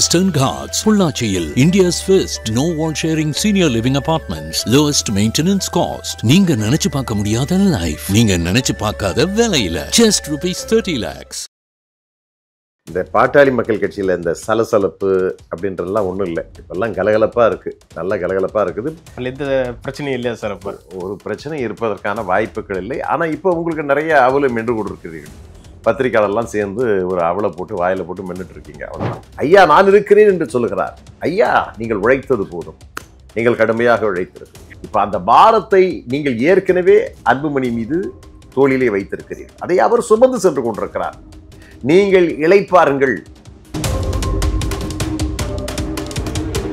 Eastern Ghats, Pollachiil, India's first no wall sharing senior living apartments, lowest maintenance cost. நீங்க நினைச்சு பார்க்க முடியாத life, நீங்க நினைச்சு பார்க்காத விலையில just ₹30 lakhs. இந்த பாட்டாளி மக்கள் கட்சியில் இந்த சலசலப்பு அப்படின்றதுலாம் ஒன்றும் இல்லை. இப்பெல்லாம் கலகலப்பாக இருக்குது, நல்ல கலகலப்பாக இருக்குது. எந்த பிரச்சனையும் இல்லையா சார்? அப்போ ஒரு பிரச்சனை இருப்பதற்கான வாய்ப்புகள் இல்லை. ஆனால் இப்போ உங்களுக்கு நிறைய அவலம் மென்று கொடுக்குறீர்கள். பத்திரிக்கையாளர்லாம் சேர்ந்து ஒரு அவலை போட்டு வாயில் போட்டு மென்னுட்டு இருக்கீங்க. அவ்வளோதான். ஐயா நான் இருக்கிறேன் என்று சொல்லுகிறார். ஐயா நீங்கள் உழைத்தது போதும், நீங்கள் கடுமையாக உழைத்திருக்கு. இப்போ அந்த பாரத்தை நீங்கள் ஏற்கனவே அன்புமணி மீது தோளிலே வைத்திருக்கிறீர்கள். அதை அவர் சுமந்து சென்று கொண்டிருக்கிறார். நீங்கள் இளைப்பாருங்கள்.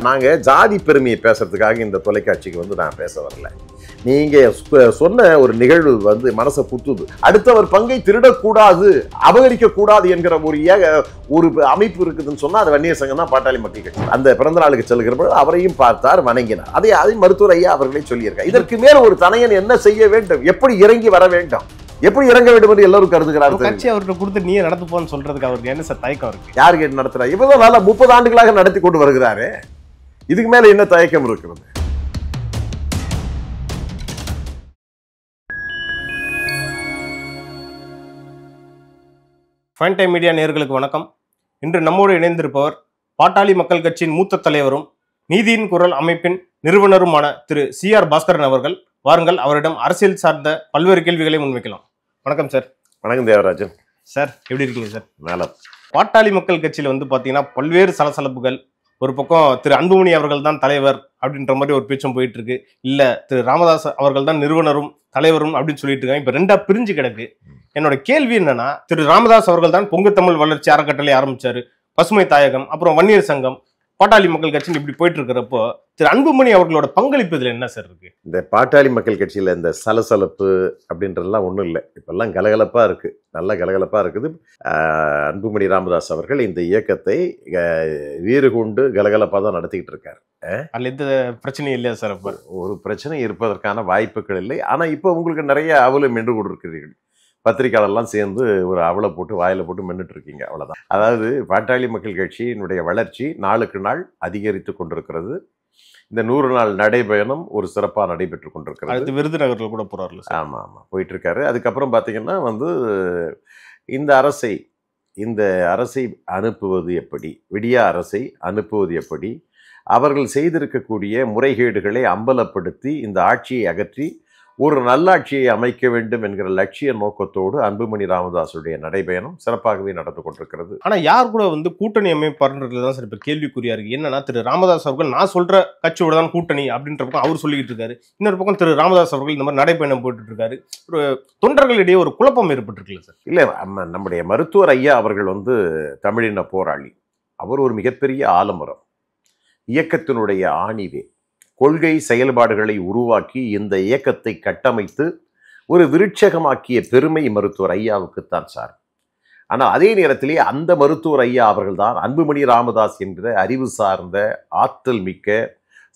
நாங்கள் ஜாதி பெருமையை பேசுறதுக்காக இந்த தொலைக்காட்சிக்கு வந்து நான் பேச வரல. நீங்கள் சொன்ன ஒரு நிகழ்வு வந்து மனசை குத்துது. அடுத்தவர் பங்கை திருடக்கூடாது, அபகரிக்கக்கூடாது என்கிற ஒரு அமைப்பு இருக்குதுன்னு சொன்னால் அது வன்னியர் சங்கம் தான், பாட்டாளி மக்கள் கட்சி. அந்த பிறந்த நாளுக்கு செல்கிற பொழுது அவரையும் பார்த்தார், வணங்கினார். அதை மருத்துவர் ஐயா அவர்களே சொல்லியிருக்கார். இதற்கு மேல் ஒரு தனையன் என்ன செய்ய வேண்டும், எப்படி இறங்கி வர வேண்டும், எப்படி இறங்க வேண்டும் என்று எல்லாரும் கருதுகிறார்கள். கட்சி அவர்கிட்ட கொடுத்து நீ நடத்துப்போன்னு சொல்றதுக்கு அவருக்கு என்ன சார் தயக்கம் இருக்கு? யாருக்கு நடத்துறாரு? இப்பதான் நல்லா 30 ஆண்டுகளாக நடத்தி கொண்டு வருகிறாரு. இதுக்கு மேல என்ன தயக்கம் இருக்கிறது? ஃபைன் டைம் மீடியா நேயர்களுக்கு வணக்கம். இன்று நம்மோடு இணைந்திருப்பவர் பாட்டாளி மக்கள் கட்சியின் மூத்த தலைவரும் நீதியின் குரல் அமைப்பின் நிறுவனருமான திரு CR பாஸ்கரன் அவர்கள். வாருங்கள், அவரிடம் அரசியல் சார்ந்த பல்வேறு கேள்விகளை முன்வைக்கலாம். வணக்கம் சார். வணக்கம் தேவராஜன் சார். எப்படி இருக்கீங்க சார்? நல்லா. பாட்டாளி மக்கள் கட்சியில் வந்து பார்த்தீங்கன்னா பல்வேறு சலசலப்புகள். ஒரு பக்கம் திரு அன்புமணி அவர்கள் தான் தலைவர் அப்படின்ற மாதிரி ஒரு பேச்சும் போயிட்டு இருக்கு. இல்ல திரு ராமதாஸ் அவர்கள் தான் நிறுவனரும் தலைவரும் அப்படின்னு சொல்லிட்டு இருக்காங்க. இப்ப ரெண்டா பிரிஞ்சு கிடக்கு. என்னோட கேள்வி என்னன்னா, திரு ராமதாஸ் அவர்கள் தான் பொங்கு தமிழ் வளர்ச்சி அறக்கட்டளை ஆரம்பிச்சாரு, பசுமை தாயகம், அப்புறம் வன்னியர் சங்கம், பாட்டாளி மக்கள் கட்சின்னு இப்படி போயிட்டு இருக்கிறப்போ திரு அன்புமணி அவர்களோட பங்களிப்பு இதுல என்ன சார் இருக்கு? இந்த பாட்டாளி மக்கள் கட்சியில இந்த சலசலப்பு அப்படின்றதுலாம் ஒன்றும் இல்லை. இப்பெல்லாம் கலகலப்பா இருக்கு, நல்ல கலகலப்பா இருக்குது. அன்புமணி ராமதாஸ் அவர்கள் இந்த இயக்கத்தை வீறு கொண்டு கலகலப்பா தான் நடத்திக்கிட்டு இருக்காரு. அதுல எந்த பிரச்சனையும் இல்லையா சார்? அப்ப ஒரு பிரச்சனை இருப்பதற்கான வாய்ப்புகள் இல்லை. ஆனா இப்போ உங்களுக்கு நிறைய அவலம் மென்று கொடுக்கிறீர்கள். பத்திரிக்கையாளர்லாம் சேர்ந்து ஒரு அவலை போட்டு வாயில போட்டு மென்னுட்டு இருக்கீங்க. அவ்வளவுதான். அதாவது பாட்டாளி மக்கள் கட்சியினுடைய வளர்ச்சி நாளுக்கு நாள் அதிகரித்து கொண்டிருக்கிறது. இந்த 100 நாள் நடைபயணம் ஒரு சிறப்பாக நடைபெற்று கொண்டிருக்கிறது. விருதுநகரில் கூட போறாரு. ஆமா ஆமா போயிட்டு இருக்காரு. அதுக்கப்புறம் பார்த்தீங்கன்னா வந்து இந்த அரசை அனுப்புவது எப்படி, விடியா அரசை அனுப்புவது எப்படி, அவர்கள் செய்திருக்கக்கூடிய முறைகேடுகளை அம்பலப்படுத்தி இந்த ஆட்சியை அகற்றி ஒரு நல்லாட்சியை அமைக்க வேண்டும் என்கிற லட்சிய நோக்கத்தோடு அன்புமணி ராமதாஸுடைய நடைபயணம் சிறப்பாகவே நடந்து கொண்டிருக்கிறது. ஆனா யார் கூட வந்து கூட்டணி அமைப்பாருன்றதுதான் சார் இப்ப கேள்விக்குறியா இருக்கு. என்னன்னா, திரு ராமதாஸ் அவர்கள் நான் சொல்ற கட்சியோட தான் கூட்டணி அப்படின்ற பக்கம் அவர் சொல்லிக்கிட்டு இருக்காரு. இன்னொரு பக்கம் திரு ராமதாஸ் அவர்கள் இந்த மாதிரி நடைபயணம் போட்டுட்டு இருக்காரு. ஒரு தொண்டர்களிடையே ஒரு குழப்பம் ஏற்பட்டிருக்குல்ல சார்? இல்ல, நம்முடைய மருத்துவர் ஐயா அவர்கள் வந்து தமிழின போராளி. அவர் ஒரு மிகப்பெரிய ஆலமரம், இயக்கத்தினுடைய ஆணிவே, கொள்கை செயல்பாடுகளை உருவாக்கி இந்த இயக்கத்தை கட்டமைத்து ஒரு விருட்சகமாக்கிய பெருமை மருத்துவர் ஐயாவுக்குத்தான் சார். ஆனால் அதே நேரத்திலே அந்த மருத்துவர் ஐயா அவர்கள் தான் அன்புமணி ராமதாஸ் என்கிற அறிவு சார்ந்த ஆற்றல் மிக்க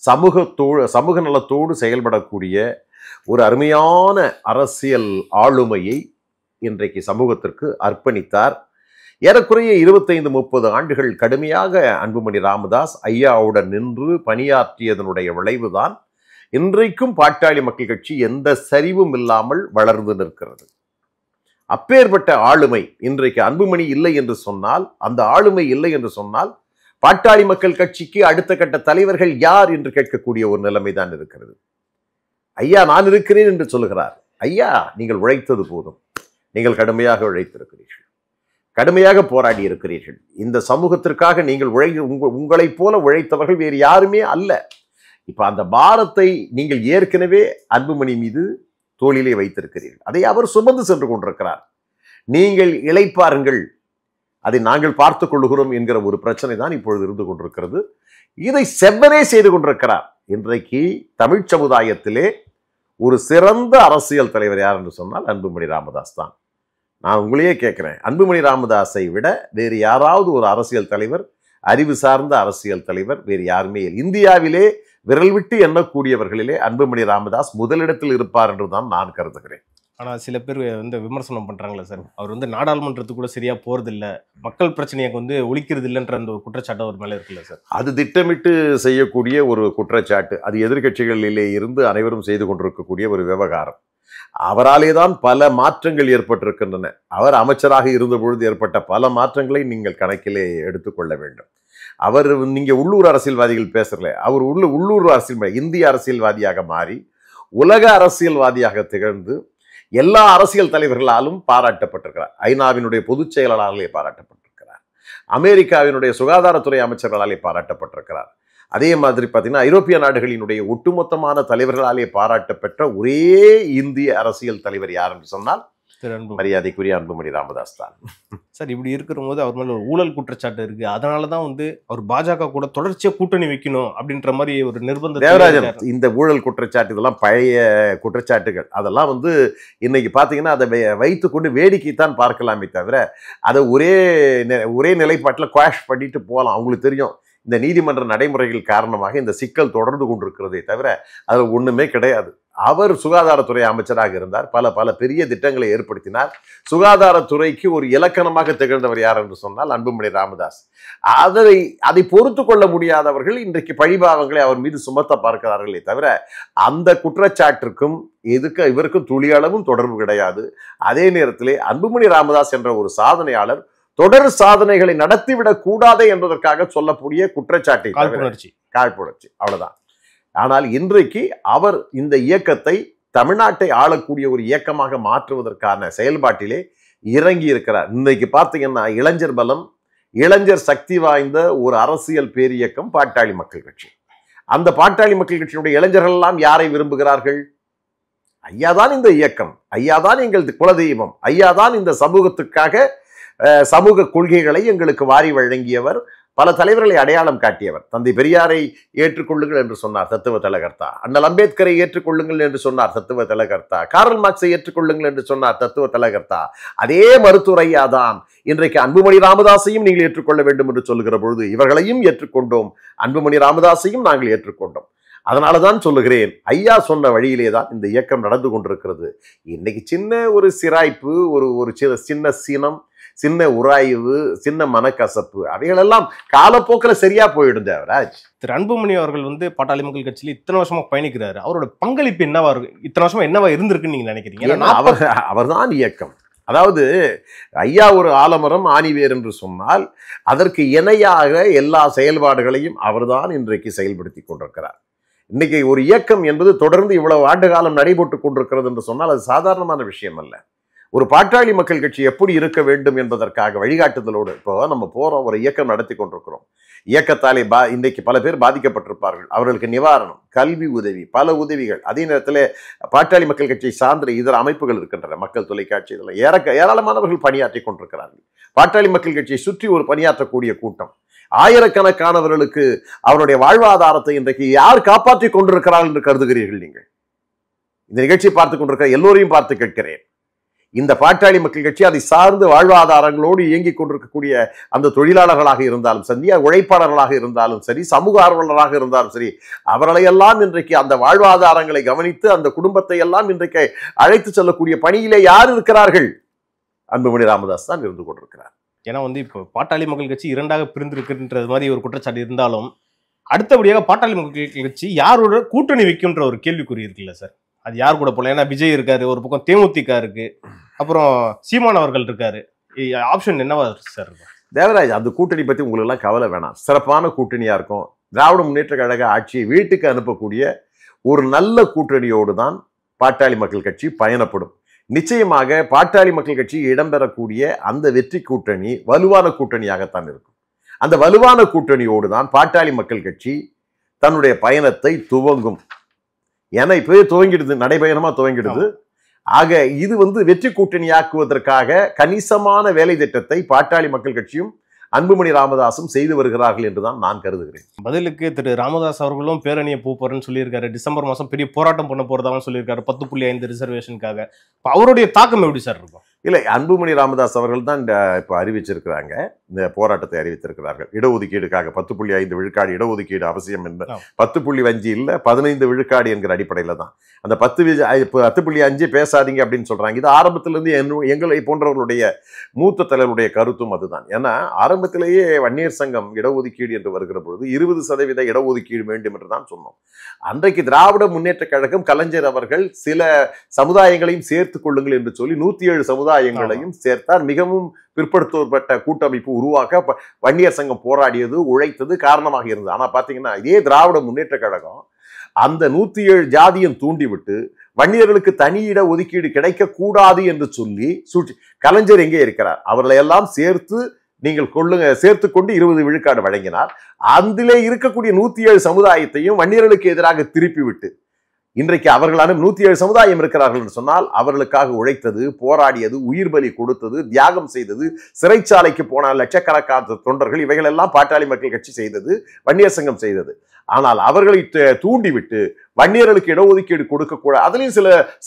சமூக நலத்தோடு செயல்படக்கூடிய ஒரு அருமையான அரசியல் ஆளுமையை இன்றைக்கு சமூகத்திற்கு அர்ப்பணித்தார். ஏறக்குறைய 25-30 ஆண்டுகள் கடுமையாக அன்புமணி ராமதாஸ் ஐயாவுடன் நின்று பணியாற்றியதனுடைய விளைவுதான் இன்றைக்கும் பாட்டாளி மக்கள் கட்சி எந்த சரிவும் இல்லாமல் வளர்ந்து நிற்கிறது. அப்பேற்பட்ட ஆளுமை இன்றைக்கு அன்புமணி இல்லை என்று சொன்னால், அந்த ஆளுமை இல்லை என்று சொன்னால் பாட்டாளி மக்கள் கட்சிக்கு அடுத்த கட்ட தலைவர்கள் யார் என்று கேட்கக்கூடிய ஒரு நிலைமை தான் இருக்கிறது. ஐயா நான் இருக்கிறேன் என்று சொல்லுகிறார். ஐயா நீங்கள் உழைத்தது போதும், நீங்கள் கடுமையாக உழைத்திருக்கிறீர்கள், கடுமையாக போராடி இருக்கிறீர்கள். இந்த சமூகத்திற்காக நீங்கள் உங்களைப் போல உழைத்தவர்கள் வேறு யாருமே அல்ல. இப்ப அந்த பாரத்தை நீங்கள் ஏற்கனவே அன்புமணி மீது தோளிலே வைத்திருக்கிறீர்கள். அதை அவர் சுமந்து சென்று கொண்டிருக்கிறார். நீங்கள் இளைப்பாருங்கள், அதை நாங்கள் பார்த்துக் கொள்ளுகிறோம் என்கிற ஒரு பிரச்சனை தான் இப்பொழுது இருந்து கொண்டிருக்கிறது. இதை செவ்வனே செய்து கொண்டிருக்கிறார். இன்றைக்கு தமிழ் சமுதாயத்திலே ஒரு சிறந்த அரசியல் தலைவர் யார் என்று சொன்னால் அன்புமணி ராமதாஸ் தான். நான் உங்களையே கேட்கிறேன், அன்புமணி ராமதாஸை விட வேறு யாராவது ஒரு அரசியல் தலைவர், அறிவு சார்ந்த அரசியல் தலைவர் வேறு யாருமே இல்லை. இந்தியாவிலே விரல் விட்டு எண்ணக்கூடியவர்களிலே அன்புமணி ராமதாஸ் முதலிடத்தில் இருப்பார் என்றுதான் நான் கருதுகிறேன். ஆனா சில பேர் வந்து விமர்சனம் பண்றாங்களே சார், அவர் வந்து நாடாளுமன்றத்துக்கு கூட சரியா போறது இல்ல, மக்கள் பிரச்சனையை வந்து ஒழிக்கிறது இல்லைன்ற அந்த ஒரு குற்றச்சாட்டு அவர் மேல இருக்குல்ல சார்? அது திட்டமிட்டு செய்யக்கூடிய ஒரு குற்றச்சாட்டு. அது எதிர்க்கட்சிகளிலே இருந்து அனைவரும் செய்து கொண்டிருக்கக்கூடிய ஒரு விவகாரம். அவராலே தான் பல மாற்றங்கள் ஏற்பட்டிருக்கின்றன. அவர் அமைச்சராக இருந்த பொழுது ஏற்பட்ட பல மாற்றங்களை நீங்கள் கணக்கிலே எடுத்துக்கொள்ள வேண்டும். அவர் நீங்க உள்ளூர் அரசியல்வாதிகள் பேசல, அவர் உள்ளூர் அரசியல் இந்திய அரசியல்வாதியாக மாறி உலக அரசியல்வாதியாக திகழ்ந்து எல்லா அரசியல் தலைவர்களாலும் பாராட்டப்பட்டிருக்கிறார். ஐநாவினுடைய பொதுச் செயலாளராலே பாராட்டப்பட்டிருக்கிறார். அமெரிக்காவினுடைய சுகாதாரத்துறை அமைச்சர்களாலே பாராட்டப்பட்டிருக்கிறார். அதே மாதிரி பார்த்தீங்கன்னா ஐரோப்பிய நாடுகளினுடைய ஒட்டுமொத்தமான தலைவர்களாலே பாராட்ட பெற்ற ஒரே இந்திய அரசியல் தலைவர் யார் என்று சொன்னால் மரியாதைக்குரிய அன்புமணி ராமதாஸ் தான். சார், இப்படி இருக்கிற போது அவர் மேல ஒரு ஊழல் குற்றச்சாட்டு இருக்கு. அதனாலதான் வந்து அவர் பாஜக கூட தொடர்ச்சியா கூட்டணி வைக்கணும் அப்படின்ற மாதிரி ஒரு நிர்பந்தம். தேவராஜன், இந்த ஊழல் குற்றச்சாட்டு இதெல்லாம் பழைய குற்றச்சாட்டுகள். அதெல்லாம் வந்து இன்னைக்கு பாத்தீங்கன்னா அதை வைத்துக்கொண்டு வேடிக்கைத்தான் பார்க்கலாமே தவிர அதை ஒரே நிலைப்பாட்டில் குவாஷ் பண்ணிட்டு போகலாம். அவங்களுக்கு தெரியும் இந்த நீதிமன்ற நடைமுறைகள் காரணமாக இந்த சிக்கல் தொடர்ந்து கொண்டிருக்கிறதே தவிர அதில் ஒண்ணுமே கிடையாது. அவர் சுகாதாரத்துறை அமைச்சராக இருந்தார், பல பெரிய திட்டங்களை ஏற்படுத்தினார். சுகாதாரத்துறைக்கு ஒரு இலக்கணமாக திகழ்ந்தவர் யார் என்று சொன்னால் அன்புமணி ராமதாஸ். அதை பொறுத்து கொள்ள முடியாதவர்கள் இன்றைக்கு பழிபாவங்களை அவர் மீது சுமத்த பார்க்கிறார்களே தவிர அந்த குற்றச்சாட்டிற்கும் இவருக்கும் துளியளவும் தொடர்பு கிடையாது. அதே நேரத்திலே அன்புமணி ராமதாஸ் என்ற ஒரு சாதனையாளர் தொடர் சாதனைகளை நடத்திவிடக் கூடாது என்பதற்காக சொல்லக்கூடிய குற்றச்சாட்டை காழ்ப்புணர்ச்சி, அவ்வளவுதான். ஆனால் இன்றைக்கு அவர் இந்த இயக்கத்தை தமிழ்நாட்டை ஆளக்கூடிய ஒரு இயக்கமாக மாற்றுவதற்கான செயல்பாட்டிலே இறங்கி இருக்கிறார். இன்னைக்கு பார்த்தீங்கன்னா இளைஞர் பலம், இளைஞர் சக்தி வாய்ந்த ஒரு அரசியல் பேரியக்கம் பாட்டாளி மக்கள் கட்சி. அந்த பாட்டாளி மக்கள் கட்சியினுடைய இளைஞர்கள் எல்லாம் யாரை விரும்புகிறார்கள்? ஐயாதான் இந்த இயக்கம், ஐயாதான் எங்கள் குலதெய்வம், ஐயாதான் இந்த சமூகத்துக்காக சமூக கொள்கைகளை எங்களுக்கு வாரி வழங்கியவர், பல தலைவர்களை அடையாளம் காட்டியவர். தந்தை பெரியாரை ஏற்றுக்கொள்ளுங்கள் என்று சொன்னார் தத்துவ தலகர்த்தா, அண்ணல் அம்பேத்கரை ஏற்றுக்கொள்ளுங்கள் என்று சொன்னார் தத்துவ தலகர்த்தா, கார்ல் மார்க்ஸை ஏற்றுக்கொள்ளுங்கள் என்று சொன்னார் தத்துவ தலகர்த்தா. அதே மருத்துவர் ஐயாதான் இன்றைக்கு அன்புமணி ராமதாஸையும் நீங்கள் ஏற்றுக்கொள்ள வேண்டும் என்று சொல்லுகிற பொழுது இவர்களையும் ஏற்றுக்கொண்டோம், அன்புமணி ராமதாஸையும் நாங்கள் ஏற்றுக்கொண்டோம். அதனாலதான் சொல்லுகிறேன், ஐயா சொன்ன வழியிலே தான் இந்த இயக்கம் நடந்து கொண்டிருக்கிறது. இன்னைக்கு சின்ன ஒரு சிராய்ப்பு, ஒரு சின்ன சீனம், சின்ன உராய்வு, சின்ன மனக்கசப்பு, அவைகளெல்லாம் காலப்போக்கில் சரியா போயிடும். தேவராஜ், திரு அன்புமணி அவர்கள் வந்து பாட்டாளி மக்கள் கட்சியில் இத்தனை வருஷமா பயணிக்கிறாரு. அவரோட பங்களிப்பு என்னவா இருக்கு, இத்தனை வருஷமா என்னவா இருந்திருக்குன்னு நீங்க நினைக்கிறீங்க? அவர்தான் இயக்கம். அதாவது ஐயா ஒரு ஆலமரம் ஆணிவேர் என்று சொன்னால் அதற்கு இணையாக எல்லா செயல்பாடுகளையும் அவர்தான் இன்றைக்கு செயல்படுத்தி கொண்டிருக்கிறார். இன்னைக்கு ஒரு இயக்கம் என்பது தொடர்ந்து இவ்வளவு ஆண்டு காலம் நடைபெற்று கொண்டிருக்கிறது என்று சொன்னால் அது சாதாரணமான விஷயம் அல்ல. ஒரு பாட்டாளி மக்கள் கட்சி எப்படி இருக்க வேண்டும் என்பதற்காக வழிகாட்டுதலோடு இப்போ நம்ம போறோம், ஒரு இயக்கம் நடத்தி கொண்டிருக்கிறோம். இயக்கத்தாலே இன்றைக்கு பல பேர் பாதிக்கப்பட்டிருப்பார்கள், அவர்களுக்கு நிவாரணம், கல்வி உதவி, பல உதவிகள். அதே நேரத்தில் பாட்டாளி மக்கள் கட்சியை சார்ந்த இதர அமைப்புகள் இருக்கின்றன, மக்கள் தொலைக்காட்சி, இதெல்லாம் ஏராளமானவர்கள் பணியாற்றி கொண்டிருக்கிறார்கள். பாட்டாளி மக்கள் கட்சியை சுற்றி ஒரு பணியாற்றக்கூடிய கூட்டம், ஆயிரக்கணக்கானவர்களுக்கு அவருடைய வாழ்வாதாரத்தை இன்றைக்கு யார் காப்பாற்றி கொண்டிருக்கிறார்கள் என்று கருதுகிறீர்கள்? நீங்கள் இந்த நிகழ்ச்சியை பார்த்து கொண்டிருக்கிற எல்லோரையும் பார்த்து கேட்கிறேன். இந்த பாட்டாளி மக்கள் கட்சி அதை சார்ந்து வாழ்வாதாரங்களோடு இயங்கிக் கொண்டிருக்கக்கூடிய அந்த தொழிலாளர்களாக இருந்தாலும் சரி, உழைப்பாளர்களாக இருந்தாலும் சரி, சமூக ஆர்வலராக இருந்தாலும் சரி, அவர்களையெல்லாம் இன்றைக்கு அந்த வாழ்வாதாரங்களை கவனித்து அந்த குடும்பத்தை எல்லாம் இன்றைக்கு அழைத்து செல்லக்கூடிய பணியிலே யார் இருக்கிறார்கள்? அன்புமணி ராமதாஸ் தான் இருந்து கொண்டிருக்கிறார். ஏன்னா வந்து இப்போ பாட்டாளி மக்கள் கட்சி இரண்டாக பிரிந்திருக்குன்றது மாதிரி ஒரு குற்றச்சாட்டு இருந்தாலும் அடுத்தபடியாக பாட்டாளி மக்கள் கட்சி யாரோட கூட்டணி வைக்கும்ன்ற ஒரு கேள்விக்குறி இருக்குல்ல சார்? அது யார் கூட போல? ஏன்னா விஜய் இருக்காரு, ஒரு பக்கம் தேமுதிக இருக்கு, அப்புறம் சீமான் அவர்கள் இருக்காரு. ஆப்ஷன் என்னவா சார் இருக்கும்? தேவராஜ், அந்த கூட்டணி பத்தி உங்களுக்கு எல்லாம் கவலை வேணாம். சிறப்பான கூட்டணியா இருக்கும். திராவிட முன்னேற்ற கழக ஆட்சியை வீட்டுக்கு அனுப்பக்கூடிய ஒரு நல்ல கூட்டணியோடு தான் பாட்டாளி மக்கள் கட்சி பயணப்படும். நிச்சயமாக பாட்டாளி மக்கள் கட்சி இடம்பெறக்கூடிய அந்த வெற்றி கூட்டணி வலுவான கூட்டணியாகத்தான் இருக்கும். அந்த வலுவான கூட்டணியோடு தான் பாட்டாளி மக்கள் கட்சி தன்னுடைய பயணத்தை துவங்கும். ஏன்னா இப்பவே துவங்கிடுது, நடைபயணமா துவங்கிடுது. ஆக இது வெற்றி கூட்டணியாக்குவதற்காக கணிசமான வேலை திட்டத்தை பாட்டாளி மக்கள் கட்சியும் அன்புமணி ராமதாசும் செய்து வருகிறார்கள் என்றுதான் நான் கருதுகிறேன். பதிலுக்கு திரு ராமதாஸ் அவர்களும் பேரணியை போறேன்னு சொல்லியிருக்காரு. டிசம்பர் மாசம் பெரிய போராட்டம் பண்ண போறதாகவும் சொல்லியிருக்காரு 10.5 ரிசர்வேஷனுக்காக. அவருடைய தாக்கம் எப்படி சார் இருக்கும்? இல்லை, அன்புமணி ராமதாஸ் அவர்கள் தான் இப்போ அறிவிச்சிருக்கிறாங்க, இந்த போராட்டத்தை அறிவித்திருக்கிறார்கள். இடஒதுக்கீடுக்காக 10.5 விழுக்காடு இடஒதுக்கீடு அவசியம் என்று 10.5 இல்லை 15 விழுக்காடு என்கிற அடிப்படையில் தான் அந்த 10.5 பேசாதீங்க அப்படின்னு சொல்றாங்க. இது ஆரம்பத்திலிருந்து எங்களை போன்றவர்களுடைய மூத்த தலைவருடைய கருத்தும் அதுதான். ஏன்னா ஆரம்பத்திலேயே வன்னியர் சங்கம் இடஒதுக்கீடு என்று வருகிற பொழுது 20% இடஒதுக்கீடு வேண்டும் என்று தான் சொன்னோம். அன்றைக்கு திராவிட முன்னேற்ற கழகம் கலைஞர் அவர்கள் சில சமுதாயங்களையும் சேர்த்துக் கொள்ளுங்கள் என்று சொல்லி 107 சமுதாயங்களையும் சேர்த்தார். மிகவும் பிற்படுத்தப்பட்ட கூட்டமைப்பு உருவாக்க வன்னியர் சங்கம் போராடியது, உழைத்தது காரணமாக இருந்தது. ஆனா பாத்தீங்கன்னா இதே திராவிட முன்னேற்ற கழகம் அந்த 107 ஜாதியும் தூண்டிவிட்டு வன்னியர்களுக்கு தனி இட ஒதுக்கீடு கிடைக்க கூடாது என்று சொல்லி சூழ்ச்சி. கலைஞர் எங்கே இருக்கிறார்? அவர்களை எல்லாம் சேர்த்து நீங்கள் சேர்த்து கொண்டு 20 விழுக்காடு வழங்கினார். அதிலே இருக்கக்கூடிய 107 சமுதாயத்தையும் வன்னியர்களுக்கு எதிராக திருப்பி விட்டு இன்றைக்கு அவர்களான 107 சமுதாயம் இருக்கிறார்கள் என்று சொன்னால் அவர்களுக்காக உழைத்தது, போராடியது, உயிர் பலி கொடுத்தது, தியாகம் செய்தது, சிறைச்சாலைக்கு போன லட்சக்கணக்கான தொண்டர்கள், இவைகள் எல்லாம் பாட்டாளி மக்கள் கட்சி செய்தது, வன்னியர் சங்கம் செய்தது. ஆனால் அவர்களை தூண்டிவிட்டு வன்னியர்களுக்கு இடஒதுக்கீடு கொடுக்க கூடாது, அதுலயும்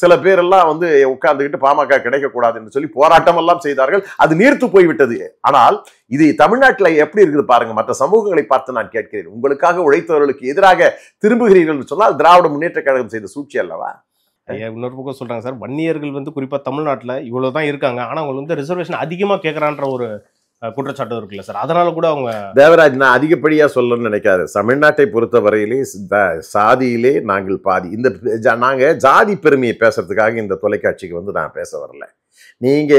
சில பேரெல்லாம் வந்து உட்கார்ந்துக்கிட்டு பாமக கிடைக்கக்கூடாது என்று சொல்லி போராட்டம் எல்லாம் செய்தார்கள். அது நீர்த்து போய்விட்டது. ஆனால் இது தமிழ்நாட்டில் எப்படி இருக்குது பாருங்க. மற்ற சமூகங்களை பார்த்து நான் கேட்கிறேன், உங்களுக்காக உழைத்தவர்களுக்கு எதிராக திரும்புகிறீர்கள் என்று சொன்னால் திராவிட முன்னேற்ற கழகம் செய்த சூழ்ச்சி அல்லவா? இன்னொரு பக்கம் சொல்றாங்க சார், வன்னியர்கள் வந்து குறிப்பா தமிழ்நாட்டில் இவ்வளவுதான் இருக்காங்க, ஆனா அவங்க வந்து ரிசர்வேஷன் அதிகமா கேட்கறான்ற ஒரு குற்றச்சாட்டு இருக்குல்ல சார், அதனால கூட அவங்க. தேவராஜ், நான் அதிகப்படியா சொல்லணும்னு நினைக்காது. தமிழ்நாட்டை பொறுத்த வரையிலே சாதியிலே நாங்கள் பாதி. நாங்க ஜாதி பெருமையை பேசுறதுக்காக இந்த தொலைக்காட்சிக்கு வந்து நான் பேச வரல. நீங்க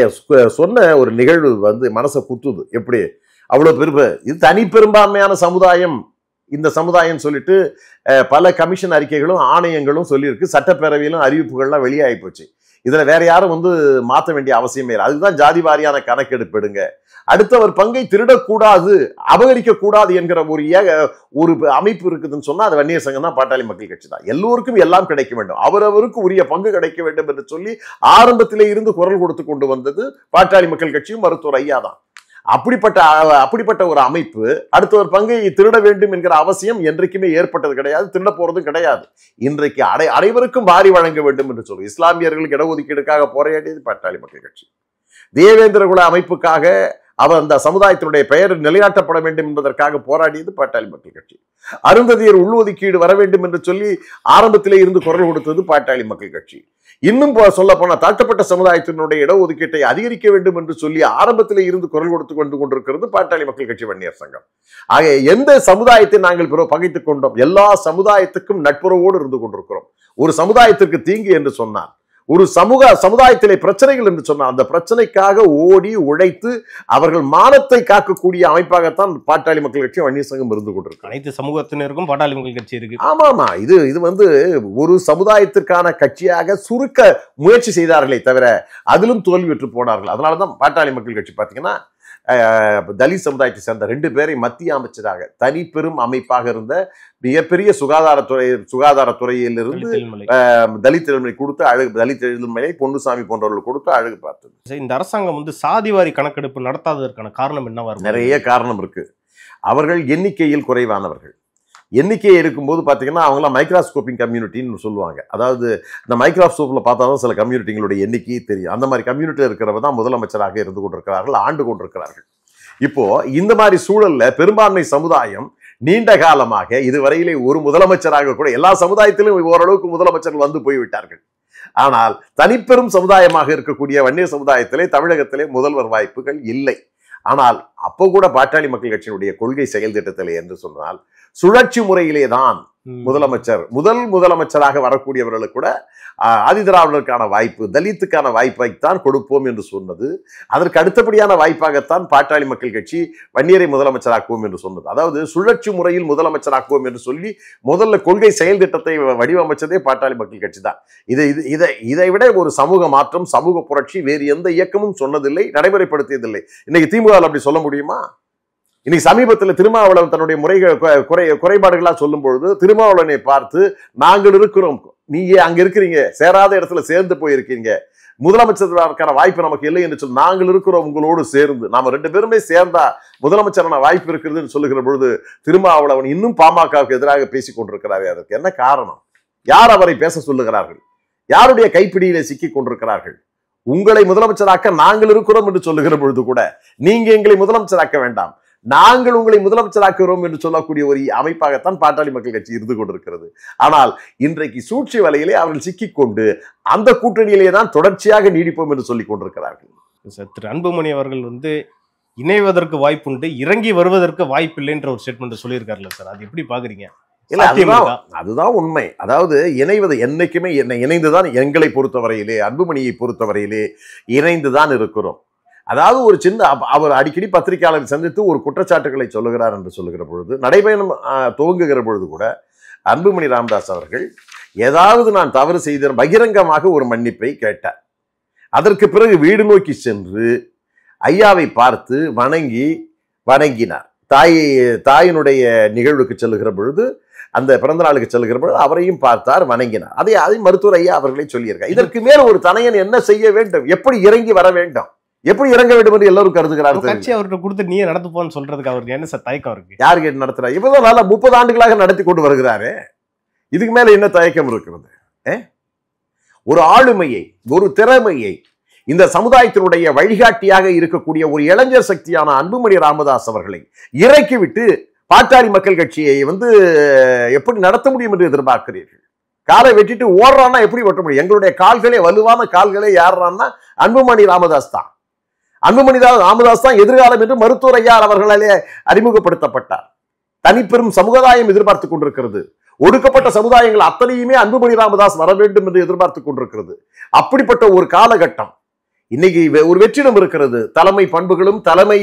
சொன்ன ஒரு நிகழ்வு வந்து மனசை குத்துது. எப்படி அவ்வளவு பெருமை, இது தனி பெரும்பான்மையான சமுதாயம் இந்த சமுதாயம் சொல்லிட்டு பல கமிஷன் அறிக்கைகளும் ஆணையங்களும் சொல்லியிருக்கு, சட்டப்பேரவையிலும் அறிவிப்புகள்லாம் வெளியாகி போச்சு. இதுல வேற யாரும் வந்து மாற்ற வேண்டிய அவசியமே இல்லை. அதுதான் ஜாதி வாரியான கணக்கெடுப்பு எடுங்க, அடுத்தவர் பங்கை திருடக்கூடாது, அபகரிக்க கூடாது என்கிற ஒரு அமைப்பு இருக்குதுன்னு சொன்னா அது வன்னியர் சங்கம் தான், பாட்டாளி மக்கள் கட்சி தான். எல்லோருக்கும் எல்லாம் கிடைக்க வேண்டும், அவரவருக்கு உரிய பங்கு கிடைக்க வேண்டும் என்று சொல்லி ஆரம்பத்திலே இருந்து குரல் கொடுத்து கொண்டு வந்தது பாட்டாளி மக்கள் கட்சியும் மருத்துவர் ஐயா தான். அப்படிப்பட்ட ஒரு அமைப்பு அடுத்தவர் பங்கை திருட வேண்டும் என்கிற அவசியம் என்றைக்குமே ஏற்பட்டது கிடையாது, திருட போறதும் கிடையாது. இன்றைக்கு அனைவருக்கும் வாரி வழங்க வேண்டும் என்று சொல்லும். இஸ்லாமியர்களுக்கு இடஒதுக்கீடுக்காக போராடியது பாட்டாளி மக்கள் கட்சி. தேவேந்திர குல அமைப்புக்காக அவர் அந்த சமுதாயத்தினுடைய பெயர் நிலைநாட்டப்பட வேண்டும் என்பதற்காக போராடியது பாட்டாளி மக்கள் கட்சி. அருந்ததியர் உள்ஒதுக்கீடு வர வேண்டும் என்று சொல்லி ஆரம்பத்திலே இருந்து குரல் கொடுத்தது பாட்டாளி மக்கள் கட்சி. இன்னும் சொல்ல போன தாழ்த்தப்பட்ட சமுதாயத்தினுடைய இடஒதுக்கீட்டை அதிகரிக்க வேண்டும் என்று சொல்லி ஆரம்பத்திலே இருந்து குரல் கொடுத்து கொண்டிருக்கிறது பாட்டாளி மக்கள் கட்சி, வன்னியர் சங்கம். ஆக எந்த சமுதாயத்தை நாங்கள் பகைத்துக் கொண்டோம்? எல்லா சமுதாயத்துக்கும் நட்புறவோடு இருந்து கொண்டிருக்கிறோம். ஒரு சமுதாயத்திற்கு தீங்கு என்று சொன்னார், ஒரு சமுதாயத்திலே பிரச்சனைகள் என்று சொன்னால் அந்த பிரச்சனைக்காக ஓடி உழைத்து அவர்கள் மானத்தை காக்கக்கூடிய அமைப்பாகத்தான் பாட்டாளி மக்கள் கட்சி, வன்னியர் சங்கம் இருந்து கொண்டிருக்கு. அனைத்து சமூகத்தினருக்கும் பாட்டாளி மக்கள் கட்சி இருக்கு. ஆமா, இது வந்து ஒரு சமுதாயத்திற்கான கட்சியாக சுருக்க முயற்சி செய்தார்களே தவிர அதிலும் தோல்வியுற்று போனார்கள். அதனாலதான் பாட்டாளி மக்கள் கட்சி பாத்தீங்கன்னா தலித் சமுதாயத்தை சேர்ந்த 2 பேரை மத்திய அமைச்சராக தனி பெரும் அமைப்பாக இருந்த மிகப்பெரிய சுகாதாரத்துறையிலிருந்து தலித் எழுமை கொடுத்து தலித் எழுமை பொன்னுசாமி போன்றவர்கள் கொடுத்து அழகு பார்த்தது. இந்த அரசாங்கம் வந்து சாதிவாரி கணக்கெடுப்பு நடத்தாததற்கான காரணம் என்னவா இருக்கு? நிறைய காரணம் இருக்கு. அவர்கள் எண்ணிக்கையில் குறைவானவர்கள். எண்ணிக்கையை இருக்கும்போது பார்த்தீங்கன்னா அவங்களாம் மைக்ரோஸ்கோப்பிங் கம்யூனிட்டின்னு சொல்லுவாங்க. அதாவது இந்த மைக்ரோஸ்கோப்பில் பார்த்தா தான் சில கம்யூனிட்டிகளுடைய எண்ணிக்கையே தெரியும். அந்த மாதிரி கம்யூனிட்டியில் இருக்கிறவங்க தான் முதலமைச்சராக இருந்து கொண்டிருக்கிறார்கள், ஆண்டு கொண்டிருக்கிறார்கள். இப்போ இந்த மாதிரி சூழல்ல பெரும்பான்மை சமுதாயம் நீண்ட காலமாக இதுவரையிலே ஒரு முதலமைச்சராக கூட எல்லா சமுதாயத்திலும் ஓரளவுக்கு முதலமைச்சர்கள் வந்து போய்விட்டார்கள். ஆனால் தனிப்பெரும் சமுதாயமாக இருக்கக்கூடிய வன்னியர் சமுதாயத்திலே தமிழகத்திலே முதல்வர் வாய்ப்புகள் இல்லை. ஆனால் அப்போ கூட பாட்டாளி மக்கள் கட்சியினுடைய கொள்கை செயல் திட்டத்திலே என்று சொன்னால் சுழற்சி முறையிலே தான் முதலமைச்சராக வரக்கூடியவர்களுக்கு கூட ஆதிதிராவிடருக்கான வாய்ப்பு, தலித்துக்கான வாய்ப்பைத்தான் கொடுப்போம் என்று சொன்னது. அதற்கு அடுத்தபடியான வாய்ப்பாகத்தான் பாட்டாளி மக்கள் கட்சி வன்னியரை முதலமைச்சராக்குவோம் என்று சொன்னது. அதாவது சுழற்சி முறையில் முதலமைச்சராக்குவோம் என்று சொல்லி முதல்ல கொள்கை செயல் திட்டத்தை வடிவமைச்சதே பாட்டாளி மக்கள் கட்சி தான். இதை விட ஒரு சமூக மாற்றம், சமூக புரட்சி வேறு எந்த இயக்கமும் சொன்னதில்லை, நடைமுறைப்படுத்தியதில்லை. இன்னைக்கு திமுக அப்படி சொல்ல முடியுமா? இன்னைக்கு சமீபத்தில் திருமாவளவன் தன்னுடைய குறைபாடுகளா சொல்லும் பொழுது திருமாவளவனை பார்த்து நாங்கள் இருக்கிறோம், நீங்க அங்க இருக்கிறீங்க, சேராத இடத்துல சேர்ந்து போயிருக்கீங்க, முதலமைச்சருக்கான வாய்ப்பு நமக்கு இல்லை என்று சொல்லி நாங்கள் இருக்கிறோம் உங்களோடு சேர்ந்து, நாம 2 பேருமே சேர்ந்தா முதலமைச்சரான வாய்ப்பு இருக்கிறதுன்னு சொல்லுகிற பொழுது திருமாவளவன் இன்னும் பாமகவுக்கு எதிராக பேசிக் கொண்டிருக்கிறாரே. அதற்கு என்ன காரணம்? யார் அவரை பேச சொல்லுகிறார்கள்? யாருடைய கைப்பிடியிலே சிக்கிக் கொண்டிருக்கிறார்கள்? உங்களை முதலமைச்சராக்க நாங்கள் இருக்கிறோம் என்று சொல்லுகிற பொழுது கூட நீங்க எங்களை முதலமைச்சராக்க வேண்டாம், நாங்கள் உங்களை முதலமைச்சராக்குகிறோம் என்று சொல்லக்கூடிய ஒரு அமைப்பாகத்தான் பாட்டாளி மக்கள் கட்சி இருந்து கொண்டிருக்கிறது. ஆனால் இன்றைக்கு சூழ்ச்சி வலையிலே அவர்கள் சிக்கிக்கொண்டு அந்த கூட்டணியிலே தான் தொடர்ச்சியாக நீடிப்போம் என்று சொல்லிக் கொண்டிருக்கிறார்கள். திரு அன்புமணி அவர்கள் இணைவதற்கு வாய்ப்புண்டு, இறங்கி வருவதற்கு வாய்ப்பில்லைன்ற ஒரு ஸ்டேட்மெண்ட் சொல்லியிருக்காருல்ல சார், அது எப்படி பாக்குறீங்க? அதுதான் உண்மை. அதாவது இணைவது என்னைக்குமே இணைந்துதான், எங்களை பொறுத்தவரையிலே அன்புமணியை பொறுத்தவரையிலே இணைந்துதான் இருக்கிறோம். அதாவது ஒரு சின்ன அவர் அடிக்கடி பத்திரிகையாளர் சந்தித்து ஒரு குற்றச்சாட்டுகளை சொல்லுகிறார் என்று சொல்லுகிற பொழுது, நடைபயணம் துவங்குகிற பொழுது கூட அன்புமணி ராமதாஸ் அவர்கள் ஏதாவது நான் தவறு செய்த பகிரங்கமாக ஒரு மன்னிப்பை கேட்டார். அதற்கு பிறகு வீடு நோக்கி சென்று ஐயாவை பார்த்து வணங்கினார். தாயினுடைய நிகழ்வுக்கு செல்லுகிற பொழுது, அந்த பிறந்த நாளுக்கு செல்லுகிற பொழுது அவரையும் பார்த்தார், வணங்கினார். அதை மருத்துவர் ஐயா அவர்களே சொல்லியிருக்கார். இதற்கு மேல ஒரு தனையன் என்ன செய்ய வேண்டும், எப்படி இறங்கி வர வேண்டும், எப்படி இறங்க வேண்டும் என்று எல்லாரும் கருதுகிறார்கள். கட்சி அவர்கிட்ட கொடுத்து நீ நடத்துப்போன்னு சொல்றதுக்கு அவருக்கு என்ன சார் தயக்கம் இருக்கு? யாரு கேட்டு நடத்துறாரு? இப்பதான் நல்லா 30 ஆண்டுகளாக நடத்தி கொண்டு வருகிறாரு. இதுக்கு மேல என்ன தயக்கம் இருக்கிறது? ஒரு ஆளுமையை, ஒரு திறமையை, இந்த சமுதாயத்தினுடைய வழிகாட்டியாக இருக்கக்கூடிய ஒரு இளைஞர் சக்தியான அன்புமணி ராமதாஸ் அவர்களை இறக்கிவிட்டு பாட்டாளி மக்கள் கட்சியை எப்படி நடத்த முடியும் என்று எதிர்பார்க்கிறீர்கள்? காலை வெட்டிட்டு ஓடுறான்னா எப்படி வெட்ட முடியும்? எங்களுடைய கால்களே, வலுவான கால்களே யாருன்னா அன்புமணி ராமதாஸ் தான். அன்புமணி ராமதாஸ் தான் எதிர்காலம் என்று மருத்துவர் ஐயா அவர்களாலே அறிமுகப்படுத்தப்பட்டார். தனிப்பெரும் சமுதாயம் எதிர்பார்த்துக் கொண்டிருக்கிறது. ஒடுக்கப்பட்ட சமுதாயங்கள் அத்தனையுமே அன்புமணி ராமதாஸ் வர வேண்டும் என்று எதிர்பார்த்துக் கொண்டிருக்கிறது. அப்படிப்பட்ட ஒரு காலகட்டம் இன்னைக்கு ஒரு வெற்றிடம் இருக்கிறது. தலைமை பண்புகளும் தலைமை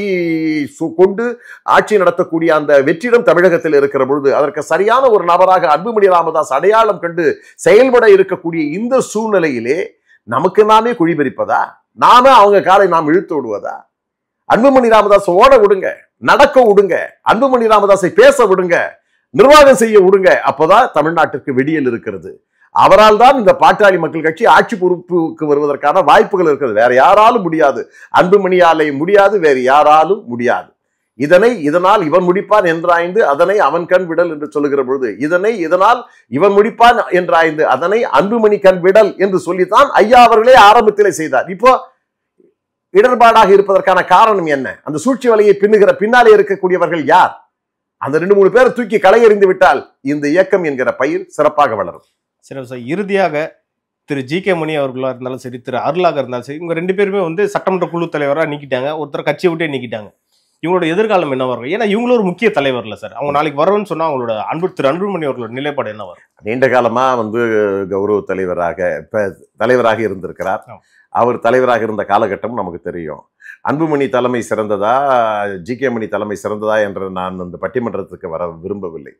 கொண்டு ஆட்சி நடத்தக்கூடிய அந்த வெற்றிடம் தமிழகத்தில் இருக்கிற பொழுது அதற்கு சரியான ஒரு நபராக அன்புமணி ராமதாஸ் அடையாளம் கண்டு செயல்பட இருக்கக்கூடிய இந்த சூழ்நிலையிலே நமக்கு நாமே குழிபறிப்பதா? நாமே அவங்க காலை நாம் இழுத்து விடுவதா? அன்புமணி ராமதாஸ் ஓட விடுங்க, நடக்க விடுங்க, அன்புமணி ராமதாஸை பேச விடுங்க, நிர்வாகம் செய்ய விடுங்க. அப்போதான் தமிழ்நாட்டிற்கு விடியல் இருக்கிறது. அவரால் தான் இந்த பாட்டாளி மக்கள் கட்சி ஆட்சி பொறுப்புக்கு வருவதற்கான வாய்ப்புகள் இருக்கிறது. வேற யாராலும் முடியாது. அன்புமணியாலே முடியாது, வேறு யாராலும் முடியாது. இதனால் இவன் முடிப்பான் என்றாய்ந்து அதனை அவன் கண் விடல் என்று சொல்லுகிற பொழுது, இதனால் இவன் முடிப்பான் என்றாய்ந்து அதனை அன்புமணி கண் விடல் என்று சொல்லித்தான் ஐயா அவர்களே ஆரம்பத்திலே செய்தார். இப்போ இடர்பாடாக இருப்பதற்கான காரணம் என்ன? அந்த சூழ்ச்சி வலையை பின்னாலே இருக்கக்கூடியவர்கள் யார்? அந்த 2-3 பேரை தூக்கி களையெறிந்து விட்டால் இந்த இயக்கம் என்கிற பயிர் சிறப்பாக வளரும். சரி சார், இறுதியாக திரு ஜி.கே. மணி அவர்களா இருந்தாலும் சரி, திரு அருளாக இருந்தாலும் சரி, இவங்க 2 பேருமே சட்டமன்ற குழு தலைவராக நீக்கிட்டாங்க. ஒருத்தர் கட்சியை விட்டே நீக்கிட்டாங்க. இவங்களோட எதிர்காலம் என்ன வரும்? ஏன்னா இவங்களும் ஒரு முக்கிய தலைவர் இல்ல சார். அவங்க நாளைக்கு வரணும்னு சொன்னா அவங்களோட திரு அன்புமணி அவர்களோட நிலைப்பாடு என்ன வரும்? நீண்ட காலமா கௌரவ தலைவராக இருந்திருக்கிறார். அவர் தலைவராக இருந்த காலகட்டம் நமக்கு தெரியும். அன்புமணி தலைமை சிறந்ததா, ஜி.கே. மணி தலைமை சிறந்ததா என்று நான் அந்த பட்டிமன்றத்துக்கு வர விரும்பவில்லை.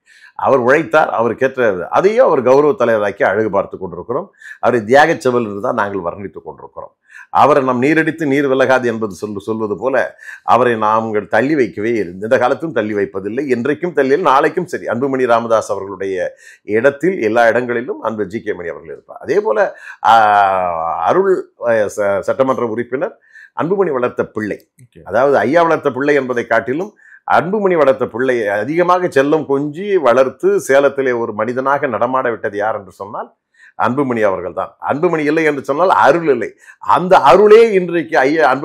அவர் உழைத்தார், அவருக்கேற்ற அதையும் அவர் கௌரவ தலைவராக்கி அழகு பார்த்து கொண்டிருக்கிறோம். அவரை தியாக செவல் என்று தான் நாங்கள் வர்ணித்துக் கொண்டிருக்கிறோம். அவரை நாம் நீரடித்து நீர் விலகாது என்பது சொல்வது போல அவரை நாங்கள் தள்ளி வைக்கவே இந்த காலத்தும் தள்ளி வைப்பதில்லை, என்றைக்கும் தள்ளி, நாளைக்கும் சரி. அன்புமணி ராமதாஸ் அவர்களுடைய இடத்தில் எல்லா இடங்களிலும் அன்பு ஜி.கே. மணி அவர்கள் இருப்பார். அதே போல அருள் சட்டமன்ற உறுப்பினர் அன்புமணி வளர்த்த பிள்ளை. அதாவது ஐயா வளர்த்த பிள்ளை என்பதை காட்டிலும் அன்புமணி வளர்த்த பிள்ளை அதிகமாக செல்லம் கொஞ்சி வளர்த்து சேலத்திலே ஒரு மனிதனாக நடமாட விட்டது யார் என்று சொன்னால் அன்புமணி அவர்கள் தான். அன்புமணி இல்லை என்று சொன்னால் அருள் இல்லை. அந்த அருளே இன்றைக்கு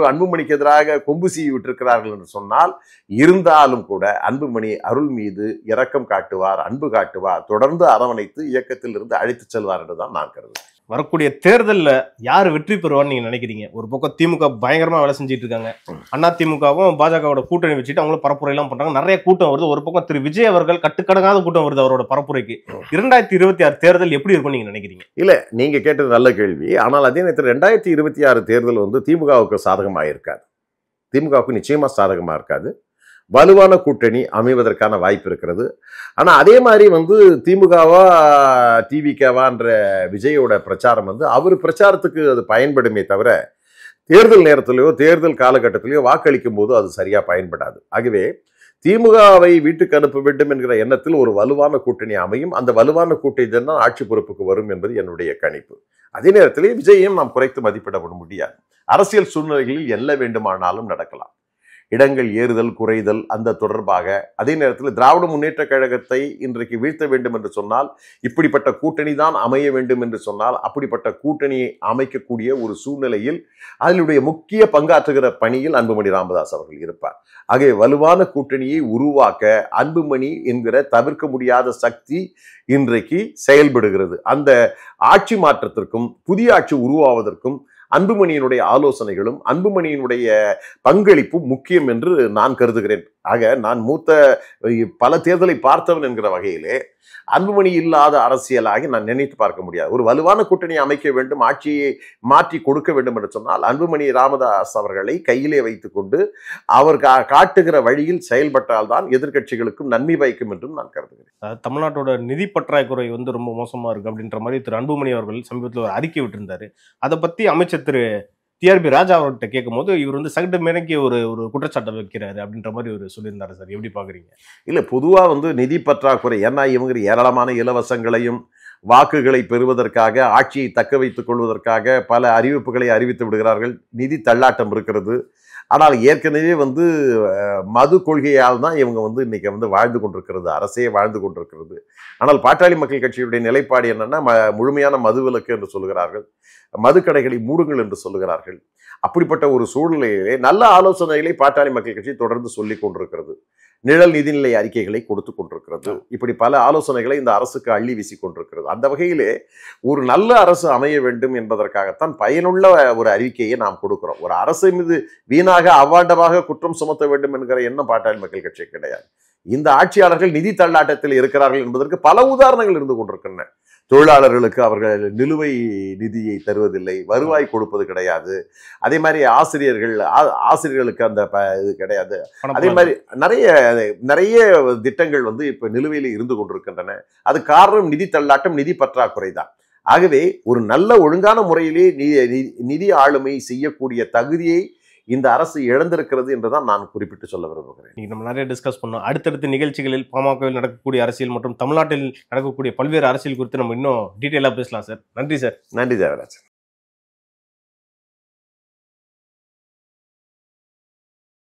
அன்புமணிக்கு எதிராக கொம்பு சீவி விட்டிருக்கிறார்கள் என்று சொன்னால், இருந்தாலும் கூட அன்புமணி அருள் மீது இரக்கம் காட்டுவார், அன்பு காட்டுவார், தொடர்ந்து அரவணைத்து இயக்கத்தில் இருந்து அழைத்து செல்வார் என்றுதான் நான் கருதுகிறேன். வரக்கூடிய தேர்தலில் யார் வெற்றி பெறுவான்னு நீங்க நினைக்கிறீங்க? ஒரு பக்கம் திமுக பயங்கரமா வேலை செஞ்சுட்டு இருக்காங்க. அண்ணா திமுகவும் பாஜகவோட கூட்டணி வச்சுட்டு அவங்களும் பரப்புரை எல்லாம் பண்றாங்க. நிறைய கூட்டம் வருது. ஒரு பக்கம் திரு விஜய் அவர்கள் கட்டுக்கடங்காத கூட்டம் வருது அவரோட பரப்புரைக்கு. 2026 தேர்தல் எப்படி இருக்கும் நீங்க நினைக்கிறீங்க? இல்ல, நீங்க கேட்டது நல்ல கேள்வி. ஆனால் அதே நேரத்தில் 2026 தேர்தல் திமுகவுக்கு சாதகமாக இருக்காது. திமுகவுக்கு நிச்சயமா சாதகமா இருக்காது. வலுவான கூட்டணி அமைவதற்கான வாய்ப்பு இருக்கிறது. ஆனா அதே மாதிரி திமுகவா டிவிகவான்ற விஜயோட பிரச்சாரம் அவர் பிரச்சாரத்துக்கு அது பயன்படுமே தவிர தேர்தல் நேரத்திலேயோ தேர்தல் காலகட்டத்திலேயோ வாக்களிக்கும் போது அது சரியா பயன்படாது. ஆகவே திமுகவை வீட்டுக்கு அனுப்ப வேண்டும் என்கிற எண்ணத்தில் ஒரு வலுவான கூட்டணி அமையும். அந்த வலுவான கூட்டணி தான் ஆட்சி பொறுப்புக்கு வரும் என்பது என்னுடைய கணிப்பு. அதே நேரத்திலே விஜயையும் நாம் குறைத்து மதிப்பிட முடியாது. அரசியல் சூழ்நிலைகளில் என்ன வேண்டுமானாலும் நடக்கலாம். இடங்கள் ஏறுதல் குறைதல் அந்த தொடர்பாக. அதே நேரத்தில் திராவிட முன்னேற்ற கழகத்தை இன்றைக்கு வீழ்த்த வேண்டும் என்று சொன்னால், இப்படிப்பட்ட கூட்டணி தான் அமைய வேண்டும் என்று சொன்னால், அப்படிப்பட்ட கூட்டணியை அமைக்கக்கூடிய ஒரு சூழ்நிலையில் அதனுடைய முக்கிய பங்காற்றுகிற பணியில் அன்புமணி ராமதாஸ் அவர்கள் இருப்பார். ஆகவே வலுவான கூட்டணியை உருவாக்க அன்புமணி என்கிற தவிர்க்க முடியாத சக்தி இன்றைக்கு செயல்படுகிறது. அந்த ஆட்சி மாற்றத்திற்கும் புதிய ஆட்சி உருவாவதற்கும் அன்புமணியினுடைய ஆலோசனைகளும் அன்புமணியினுடைய பங்களிப்பும் முக்கியம் என்று நான் கருதுகிறேன். ஆக நான் பல தேர்தலை பார்த்தவன் என்கிற வகையிலே அன்புமணி இல்லாத அரசியலாகி நான் நினைத்து பார்க்க முடியாது. ஒரு வலுவான கூட்டணியை அமைக்க வேண்டும், ஆட்சியை மாற்றி கொடுக்க வேண்டும் என்று சொன்னால் அன்புமணி ராமதாஸ் அவர்களை கையிலே வைத்துக் கொண்டு அவர் காட்டுகிற வழியில் செயல்பட்டால்தான் எதிர்க்கட்சிகளுக்கும் நன்மை பயக்கும் என்றும் நான் கருதுகிறேன். தமிழ்நாட்டோட நிதி பற்றாக்குறை ரொம்ப மோசமா இருக்கு அப்படின்ற மாதிரி திரு அன்புமணி அவர்கள் சமீபத்தில் ஒரு அறிக்கை விட்டிருந்தாரு. அதை பத்தி அமைச்சர் திரு டிஆர்பி ராஜா அவர்கிட்ட கேட்கும் போது இவர் சகட்டு மேனக்கி ஒரு குற்றச்சாட்டை வைக்கிறாரு அப்படின்ற மாதிரி ஒரு சொல்லியிருந்தாரு. சார், எப்படி பாக்குறீங்க? இல்ல, பொதுவா நிதி பற்றாக்குறை, ஏன்னா இவங்க ஏராளமான இலவசங்களையும் வாக்குகளை பெறுவதற்காக ஆட்சியை தக்க வைத்துக் கொள்வதற்காக பல அறிவிப்புகளை அறிவித்து விடுகிறார்கள். நிதி தள்ளாட்டம் இருக்கிறது. ஆனால் ஏற்கனவே மது கொள்கையால் தான் இவங்க இன்னைக்கு வாழ்ந்து கொண்டிருக்கிறது, அரசே வாழ்ந்து கொண்டிருக்கிறது. ஆனால் பாட்டாளி மக்கள் கட்சியுடைய நிலைப்பாடு என்னன்னா, முழுமையான மதுவிலக்கு என்று சொல்லுகிறார்கள், மதுக்கடைகளை மூடுங்கள் என்று சொல்லுகிறார்கள். அப்படிப்பட்ட ஒரு சூழ்நிலையிலே நல்ல ஆலோசனைகளை பாட்டாளி மக்கள் கட்சி தொடர்ந்து சொல்லிக் கொண்டிருக்கிறது. நிழல் நிதிநிலை அறிக்கைகளை கொடுத்து கொண்டிருக்கிறது. இப்படி பல ஆலோசனைகளை இந்த அரசுக்கு அள்ளி வீசி கொண்டிருக்கிறது. அந்த வகையிலே ஒரு நல்ல அரசு அமைய வேண்டும் என்பதற்காகத்தான் பயனுள்ள ஒரு அறிக்கையை நாம் கொடுக்கிறோம். ஒரு அரசு மீது வீணாக அவ்வாண்டமாக குற்றம் சுமத்த வேண்டும் என்கிற எண்ணம் பாட்டாளி மக்கள் கட்சி கிடையாது. இந்த ஆட்சியாளர்கள் நிதி தள்ளாட்டத்தில் இருக்கிறார்கள் என்பதற்கு பல உதாரணங்கள் இருந்து கொண்டிருக்கின்றன. தொழிலாளர்களுக்கு அவர்கள் நிலுவை நிதியை தருவதில்லை, வருவாய் கொடுப்பது கிடையாது. அதே மாதிரி ஆசிரியர்களுக்கு அந்த இது கிடையாது. அதே மாதிரி நிறைய திட்டங்கள் இப்ப நிலுவையில் இருந்து கொண்டிருக்கின்றன. அது காரணம் நிதி தள்ளாட்டம், நிதி பற்றாக்குறை தான். ஆகவே ஒரு நல்ல ஒழுங்கான முறையிலே நிதி ஆளுமை செய்யக்கூடிய தகுதியை இந்த அரசு இழந்திருக்கிறது என்றுதான் நான் குறிப்பிட்டு சொல்ல விரும்புகிறேன். நம்ம நிறைய டிஸ்கஸ் பண்ணோம். அடுத்தடுத்த நிகழ்ச்சிகளில் பாமகவில் நடக்கக்கூடிய அரசியல் மற்றும் தமிழ்நாட்டில் நடக்கக்கூடிய பல்வேறு அரசியல் குறித்து நம்ம இன்னும் டீட்டெயிலாக பேசலாம் சார். நன்றி சார். நன்றி தேவராஜ்.